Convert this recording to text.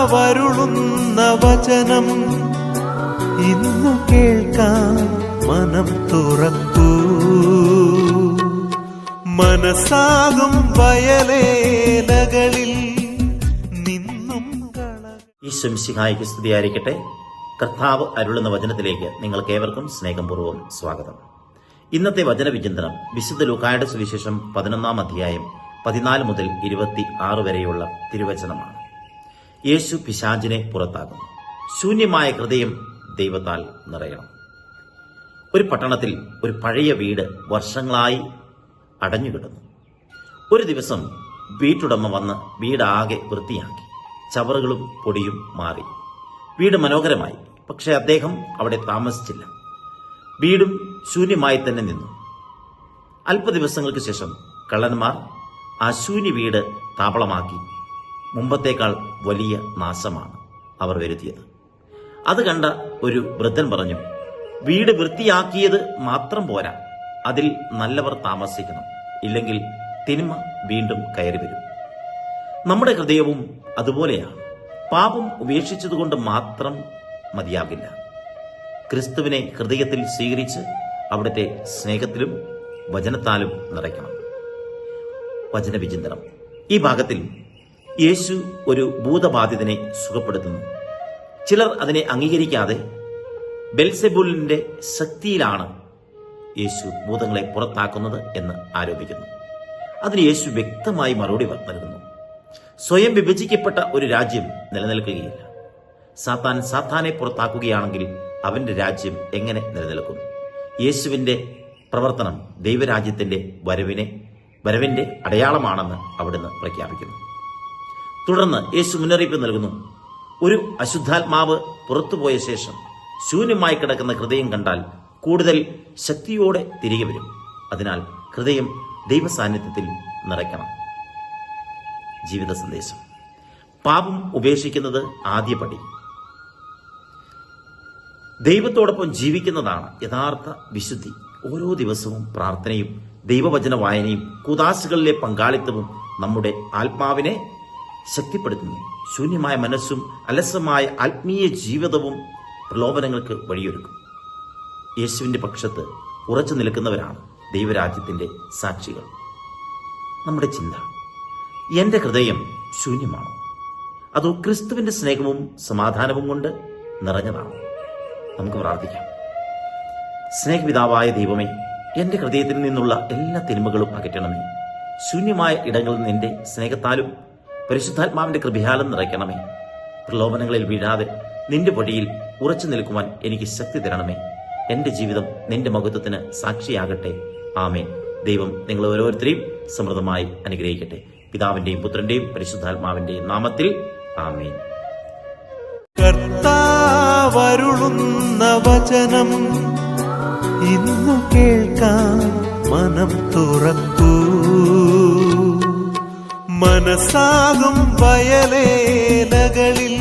കർത്താവരുളുന്ന വചനം ഇന്നു കേൾക്കാൻ മനം തുറക്കൂ. മനസ്സാകും വയലേലകളിൽ നിന്നും ഈശോ മിശിഹായ്ക്ക് സ്തുതിയായിരിക്കട്ടെ. കർത്താവ് അരുളുന്ന വചനത്തിലേക്ക് നിങ്ങൾക്കേവർക്കും സ്നേഹപൂർവ്വം സ്വാഗതം. ഇന്നത്തെ വചനവിചിന്തനം വിശുദ്ധ ലൂക്കായുടെ സുവിശേഷം 11-ാം അധ്യായം 14 മുതൽ 26 വരെയുള്ള തിരുവചനമാണ്. യേശു പിശാചിനെ പുറത്താക്കുന്നു. ശൂന്യമായ ഹൃദയം ദൈവത്താൽ നിറയണം. ഒരു പട്ടണത്തിൽ ഒരു പഴയ വീട് വർഷങ്ങളായി അടഞ്ഞുകിടന്നു. ഒരു ദിവസം വീട്ടുടമ വന്ന് വീടാകെ വൃത്തിയാക്കി. ചവറുകളും പൊടിയും മാറി. വീട് മനോഹരമായി. പക്ഷെ അദ്ദേഹം അവിടെ താമസിച്ചില്ല. വീടും ശൂന്യമായി തന്നെ നിന്നു. അല്പ ദിവസങ്ങൾക്ക് ശേഷം കള്ളന്മാർ ആ ശൂന്യ വീട് താവളമാക്കി. മുമ്പത്തേക്കാൾ വലിയ നാശമാണ് അവർ വരുത്തിയത്. അത് കണ്ട ഒരു വൃദ്ധൻ പറഞ്ഞു, വീട് വൃത്തിയാക്കിയത് മാത്രം പോരാ, അതിൽ നല്ലവർ താമസിക്കണം, ഇല്ലെങ്കിൽ തിന്മ വീണ്ടും കയറി വരും. നമ്മുടെ ഹൃദയവും അതുപോലെയാണ്. പാപം ഉപേക്ഷിച്ചതുകൊണ്ട് മാത്രം മതിയാകില്ല. ക്രിസ്തുവിനെ ഹൃദയത്തിൽ സ്വീകരിച്ച് അവിടുത്തെ സ്നേഹത്തിലും വചനത്താലും നിറയ്ക്കണം. വചനവിചിന്തനം. ഈ ഭാഗത്തിൽ യേശു ഒരു ഭൂതബാധിതനെ സുഖപ്പെടുത്തുന്നു. ചിലർ അതിനെ അംഗീകരിക്കാതെ ബെൽസെബൂലിന്റെ ശക്തിയിലാണ് യേശു ഭൂതങ്ങളെ പുറത്താക്കുന്നത് എന്ന് ആരോപിക്കുന്നു. അതിന് യേശു വ്യക്തമായി മറുപടി നൽകുന്നു. സ്വയം വിഭജിക്കപ്പെട്ട ഒരു രാജ്യം നിലനിൽക്കുകയില്ല. സാത്താനെ പുറത്താക്കുകയാണെങ്കിൽ അവന്റെ രാജ്യം എങ്ങനെ നിലനിൽക്കും? യേശുവിന്റെ പ്രവർത്തനം ദൈവരാജ്യത്തിന്റെ വരവിന്റെ അടയാളമാണെന്ന് അവിടുന്ന് പ്രഖ്യാപിക്കുന്നു. തുടർന്ന് യേശു മുന്നറിയിപ്പ് നൽകുന്നു. ഒരു അശുദ്ധാത്മാവ് പുറത്തുപോയ ശേഷം ശൂന്യമായി കിടക്കുന്ന ഹൃദയം കണ്ടാൽ കൂടുതൽ ശക്തിയോടെ തിരികെ വരും. അതിനാൽ ഹൃദയം ദൈവസാന്നിധ്യത്തിൽ നിറയ്ക്കണം. ജീവിത സന്ദേശം. പാപം ഉപേക്ഷിക്കുന്നത് ആദ്യപടി. ദൈവത്തോടൊപ്പം ജീവിക്കുന്നതാണ് യഥാർത്ഥ വിശുദ്ധി. ഓരോ ദിവസവും പ്രാർത്ഥനയും ദൈവവചന വായനയും കൂദാശകളിലെ പങ്കാളിത്തവും നമ്മുടെ ആത്മാവിനെ ശക്തിപ്പെടുത്തുന്നു. ശൂന്യമായ മനസ്സും അലസമായ ആത്മീയ ജീവിതവും പ്രലോഭനങ്ങൾക്ക് വഴിയൊരുക്കും. യേശുവിന്റെ പക്ഷത്ത് ഉറച്ചു നിൽക്കുന്നവരാണ് ദൈവരാജ്യത്തിന്റെ സാക്ഷികൾ. നമ്മുടെ ചിന്ത: എന്റെ ഹൃദയം ശൂന്യമാണോ, അതോ ക്രിസ്തുവിന്റെ സ്നേഹവും സമാധാനവും കൊണ്ട് നിറഞ്ഞതാണോ? നമുക്ക് പ്രാർത്ഥിക്കാം. സ്നേഹപിതാവായ ദൈവമേ, എന്റെ ഹൃദയത്തിൽ നിന്നുള്ള എല്ലാ തിന്മകളും അകറ്റണമേ. ശൂന്യമായ ഇടങ്ങളിൽ നിന്റെ സ്നേഹത്താലും പരിശുദ്ധാത്മാവിന്റെ കൃപയാലും നിറയ്ക്കണമേ. പ്രലോഭനങ്ങളിൽ വീഴാതെ നിന്റെ വഴിയിൽ ഉറച്ചു നിൽക്കുവാൻ എനിക്ക് ശക്തി തരണമേ. എന്റെ ജീവിതം നിന്റെ മഹത്വത്തിന് സാക്ഷിയാകട്ടെ. ആമേൻ. ദൈവം നിങ്ങൾ ഓരോരുത്തരെയും സമൃദ്ധമായി അനുഗ്രഹിക്കട്ടെ. പിതാവിന്റെയും പുത്രന്റെയും പരിശുദ്ധാത്മാവിന്റെയും നാമത്തിൽ ആമേൻ. കർത്താവരുളുന്ന വചനം ഇന്നു കേൾക്കാൻ മനം തുറക്കൂ. മനസ്സാകും വയലേലകളിൽ